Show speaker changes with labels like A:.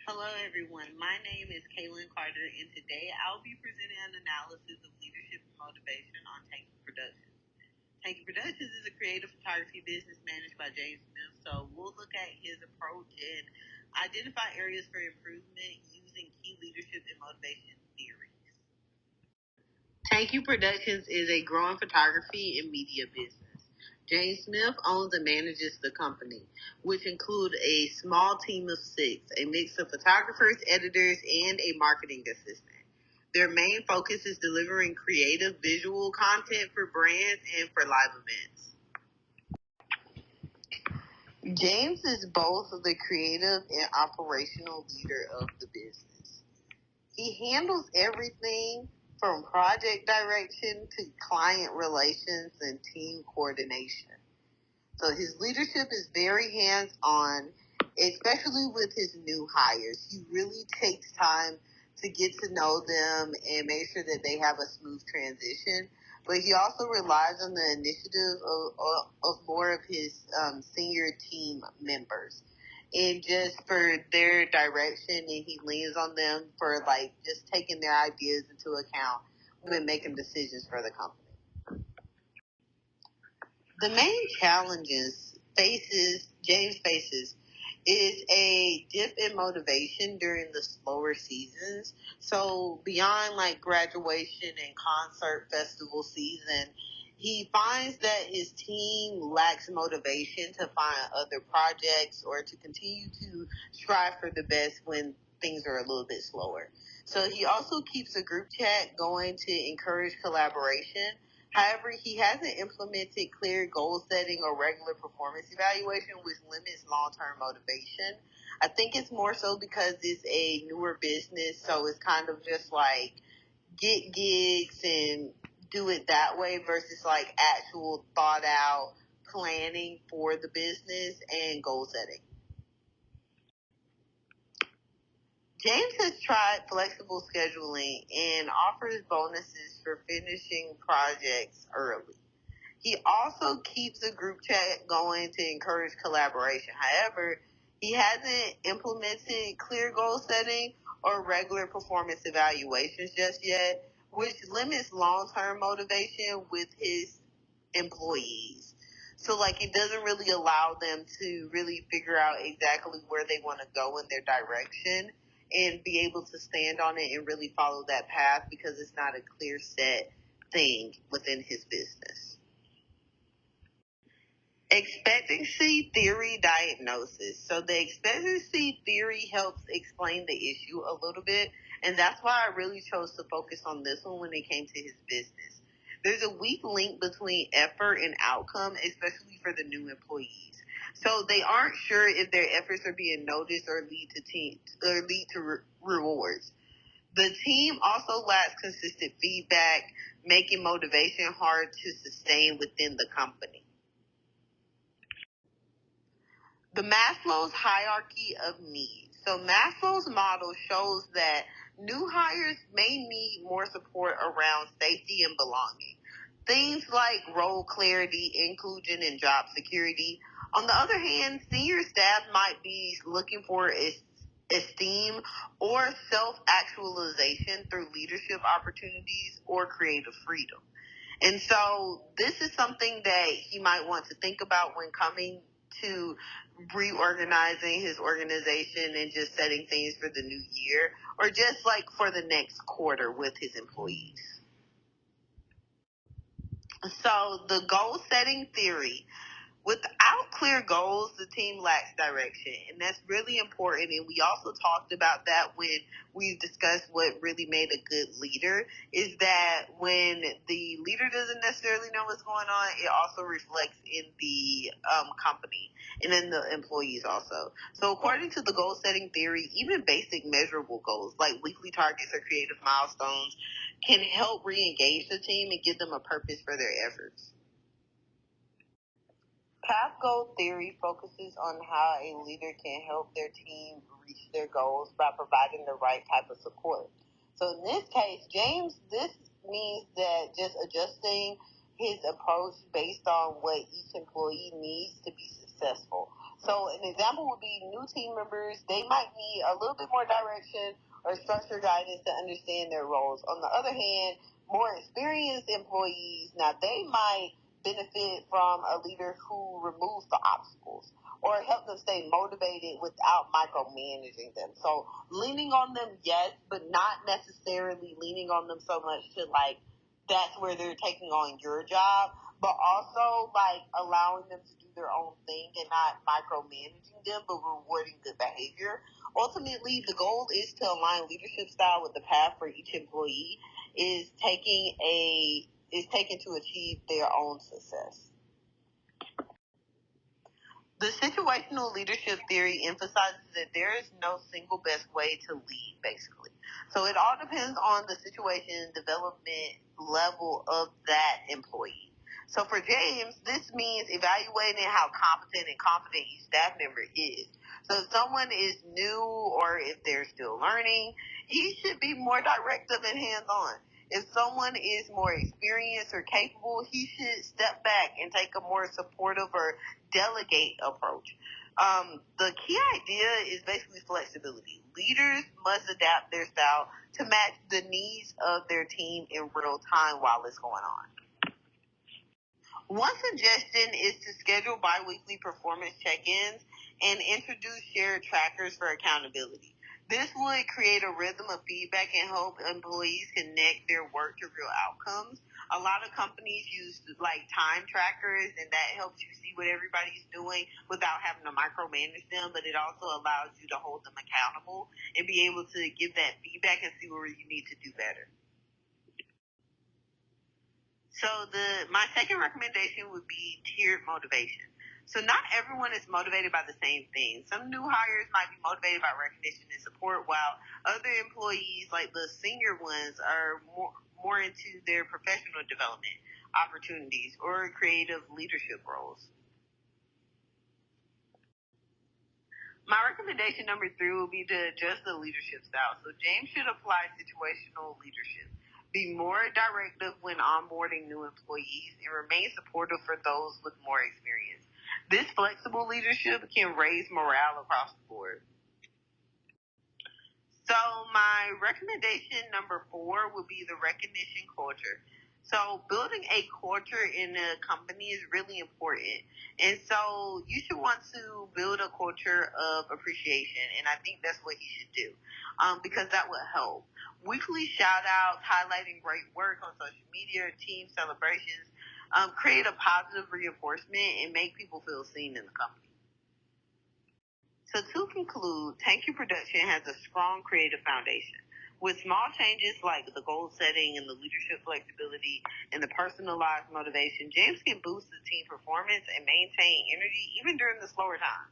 A: Hello, everyone. My name is Kaylin Carter, and today I'll be presenting an analysis of leadership and motivation on TankU Productions. TankU Productions is a creative photography business managed by James Smith, so we'll look at his approach and identify areas for improvement using key leadership and motivation theories. TankU Productions is a growing photography and media business. James Smith owns and manages the company, which include a small team of 6, a mix of photographers, editors, and a marketing assistant. Their main focus is delivering creative visual content for brands and for live events. James is both the creative and operational leader of the business. He handles everything from project direction to client relations and team coordination. So his leadership is very hands-on, especially with his new hires. He really takes time to get to know them and make sure that they have a smooth transition. But he also relies on the initiative of more of his senior team members. And just for their direction, and he leans on them for like just taking their ideas into account when making decisions for the company. The main challenges James faces is a dip in motivation during the slower seasons. So beyond like graduation and concert festival season, he finds that his team lacks motivation to find other projects or to continue to strive for the best when things are a little bit slower. So he also keeps a group chat going to encourage collaboration. However, he hasn't implemented clear goal setting or regular performance evaluation, which limits long term motivation. I think it's more so because it's a newer business, so it's kind of just like get gigs and do it that way versus like actual thought out planning for the business and goal setting. James has tried flexible scheduling and offers bonuses for finishing projects early. He also keeps a group chat going to encourage collaboration. However, he hasn't implemented clear goal setting or regular performance evaluations just yet, which limits long term motivation with his employees. So, like, it doesn't really allow them to really figure out exactly where they want to go in their direction and be able to stand on it and really follow that path because it's not a clear set thing within his business. Expectancy theory diagnosis. So the expectancy theory helps explain the issue a little bit, and that's why I really chose to focus on this one when it came to his business. There's a weak link between effort and outcome, especially for the new employees. So they aren't sure if their efforts are being noticed or lead to rewards. The team also lacks consistent feedback, making motivation hard to sustain within the company. The Maslow's hierarchy of needs. So Maslow's model shows that new hires may need more support around safety and belonging. Things like role clarity, inclusion, and job security. On the other hand, senior staff might be looking for esteem or self-actualization through leadership opportunities or creative freedom. And so this is something that he might want to think about when coming to reorganizing his organization and just setting things for the new year or just like for the next quarter with his employees. So the goal setting theory. Without clear goals, the team lacks direction. And that's really important. And we also talked about that when we discussed what really made a good leader is that when the leader doesn't necessarily know what's going on, it also reflects in the company and in the employees also. So according to the goal setting theory, even basic measurable goals like weekly targets or creative milestones can help re-engage the team and give them a purpose for their efforts. Path goal theory focuses on how a leader can help their team reach their goals by providing the right type of support. So in this case, James, this means that just adjusting his approach based on what each employee needs to be successful. So an example would be new team members. They might need a little bit more direction or structured guidance to understand their roles. On the other hand, more experienced employees, now they might benefit from a leader who removes the obstacles or help them stay motivated without micromanaging them. So leaning on them, yes, but not necessarily leaning on them so much to like that's where they're taking on your job, but also like allowing them to do their own thing and not micromanaging them, but rewarding good behavior. Ultimately, the goal is to align leadership style with the path for each employee is taken to achieve their own success. The situational leadership theory emphasizes that there is no single best way to lead, basically. So it all depends on the situation and development level of that employee. So for James, this means evaluating how competent and confident each staff member is. So if someone is new or if they're still learning, he should be more directive and hands-on. If someone is more experienced or capable, he should step back and take a more supportive or delegate approach. The key idea is basically flexibility. Leaders must adapt their style to match the needs of their team in real time while it's going on. One suggestion is to schedule biweekly performance check-ins and introduce shared trackers for accountability. This would create a rhythm of feedback and help employees connect their work to real outcomes. A lot of companies use like time trackers, and that helps you see what everybody's doing without having to micromanage them, but it also allows you to hold them accountable and be able to give that feedback and see where you need to do better. So my second recommendation would be tiered motivation. So not everyone is motivated by the same thing. Some new hires might be motivated by recognition and support, while other employees, like the senior ones, are more into their professional development opportunities or creative leadership roles. My recommendation number three will be to adjust the leadership style. So James should apply situational leadership. Be more directive when onboarding new employees and remain supportive for those with more experience. This flexible leadership can raise morale across the board. So my recommendation number four would be the recognition culture. So building a culture in a company is really important. And so you should want to build a culture of appreciation. And I think that's what you should do because that will help. Weekly shout outs, highlighting great work on social media, team celebrations, create a positive reinforcement and make people feel seen in the company. So to conclude, TankU production has a strong creative foundation. With small changes like the goal setting and the leadership flexibility and the personalized motivation, James can boost the team performance and maintain energy even during the slower times.